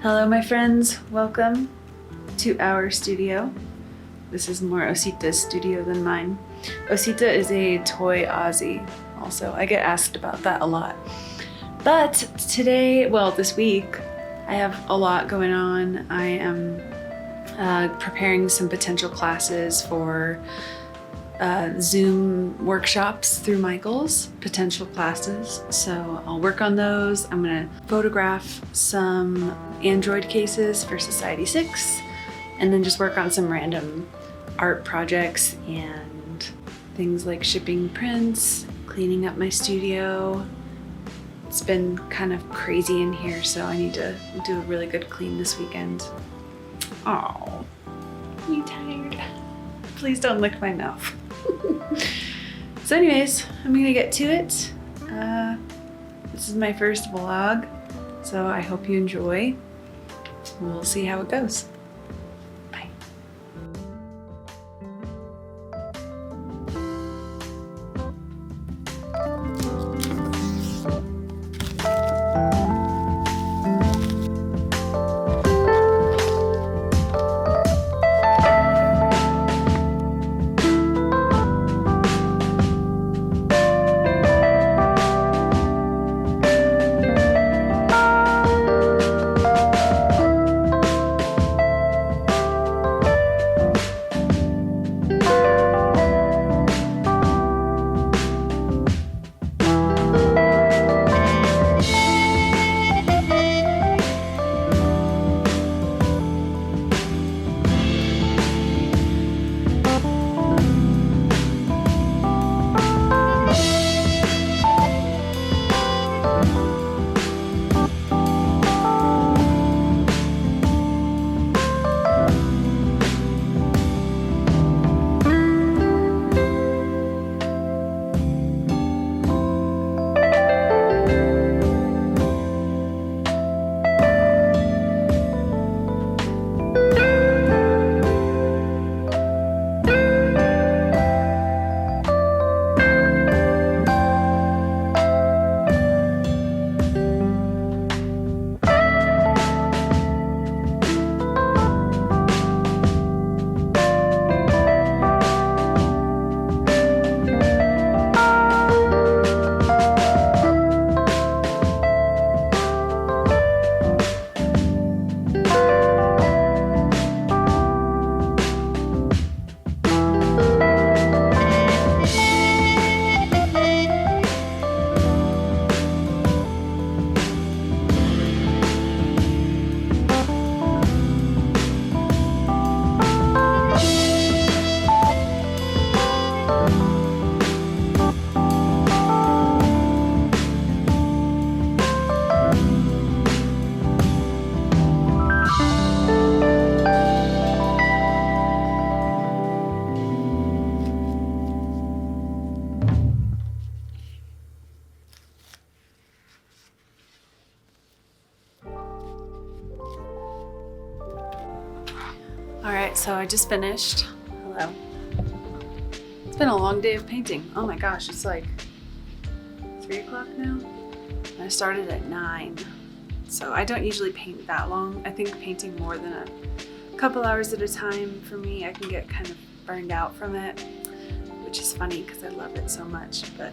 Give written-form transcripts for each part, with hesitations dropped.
Hello my friends, welcome to our studio. This is more Osita's studio than mine. Osita is a toy Aussie also. I get asked about that a lot. But today, well this week, I have a lot going on. I am preparing some potential classes for Zoom workshops through Michael's, potential classes. So I'll work on those. I'm gonna photograph some Android cases for Society 6 and then just work on some random art projects and things like shipping prints, cleaning up my studio. It's been kind of crazy in here, so I need to do a really good clean this weekend. Oh, are you tired? Please don't lick my mouth. So anyways, I'm gonna get to it. This is my first vlog, so I hope you enjoy. We'll see how it goes. Bye. Alright, so I just finished. Hello. It's been a long day of painting. Oh my gosh, it's like 3 o'clock now? I started at 9. So I don't usually paint that long. I think painting more than a couple hours at a time for me, I can get kind of burned out from it, which is funny because I love it so much, but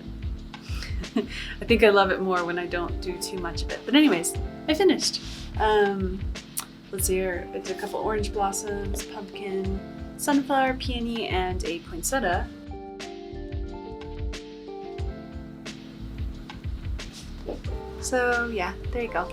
I think I love it more when I don't do too much of it. But anyways, I finished. Let's see here, I did a couple orange blossoms, pumpkin, sunflower, peony, and a poinsettia. So yeah, there you go.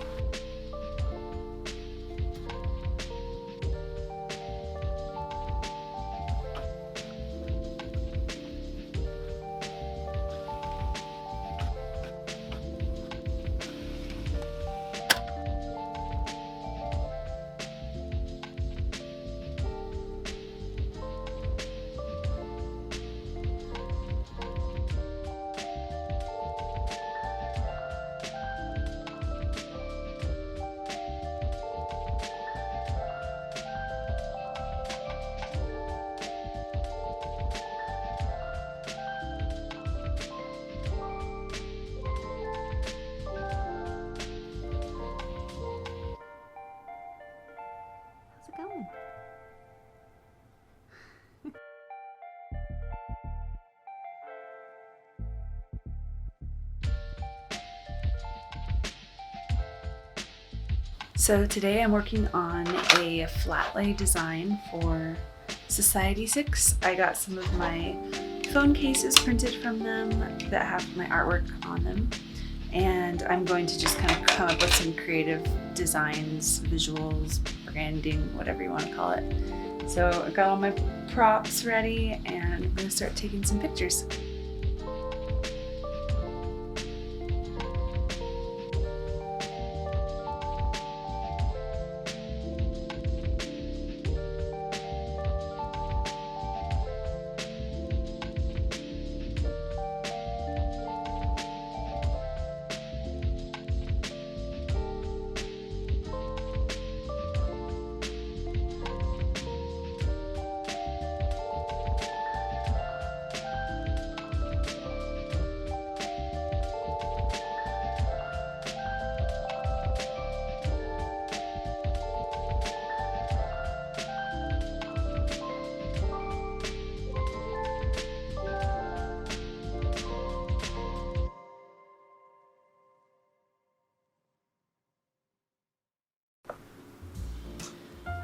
So today I'm working on a flat lay design for Society 6. I got some of my phone cases printed from them that have my artwork on them, and I'm going to just kind of come up with some creative designs, visuals, branding, whatever you want to call it. So I've got all my props ready and I'm going to start taking some pictures.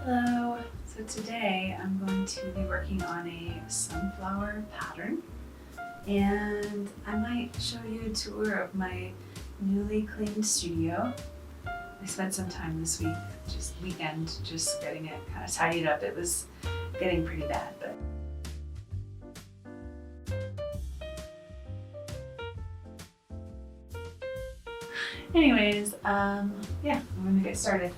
Hello, so today I'm going to be working on a sunflower pattern, and I might show you a tour of my newly cleaned studio. I spent some time this weekend just getting it kind of tidied up. It was getting pretty bad, but anyways, yeah, I'm gonna get started.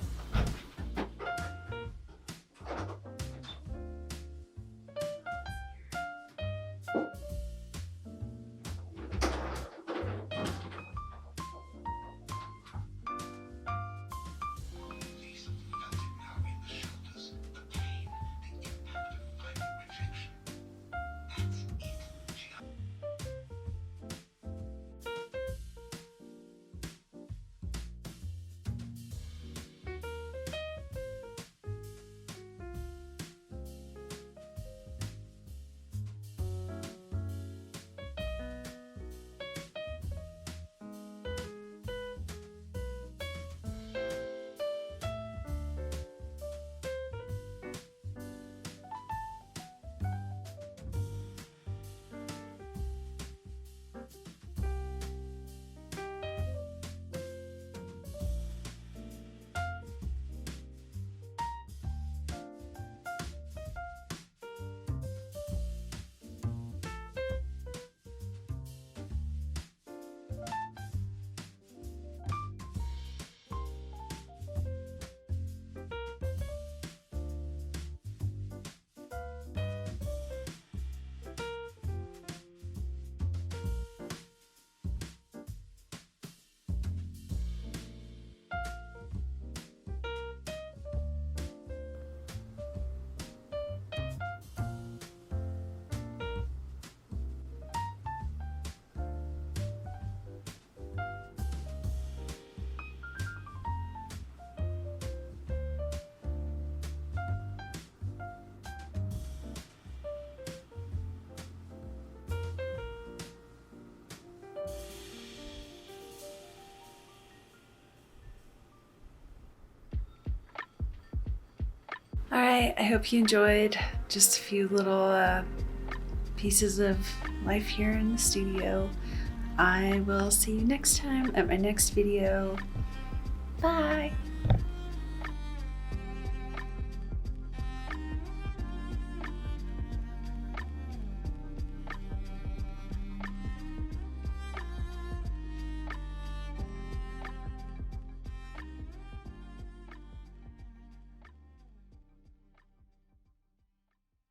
Alright, I hope you enjoyed just a few little pieces of life here in the studio. I will see you next time at my next video. Bye!